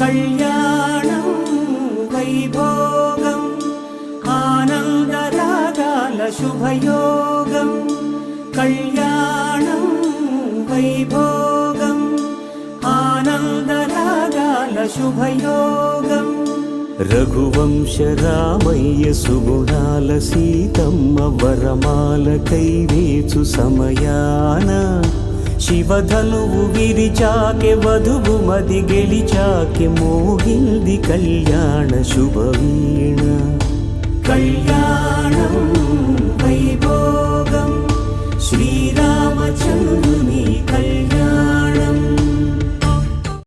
కళ్యాణం వైభోగం ఆనందరాగాల శుభయోగం కళ్యాణం వైభోగం ఆనందరాగాల శుభయోగం రఘువంశ రామయ్య సుగుణాల సీతమ్మ వరమాల కైవేచు సమయాన శివధనువు విరిచాకె వధువు మది గెలిచాకె మోగింది కళ్యాణ శుభవీణ కళ్యాణం వైభోగం శ్రీరామచంద్రుని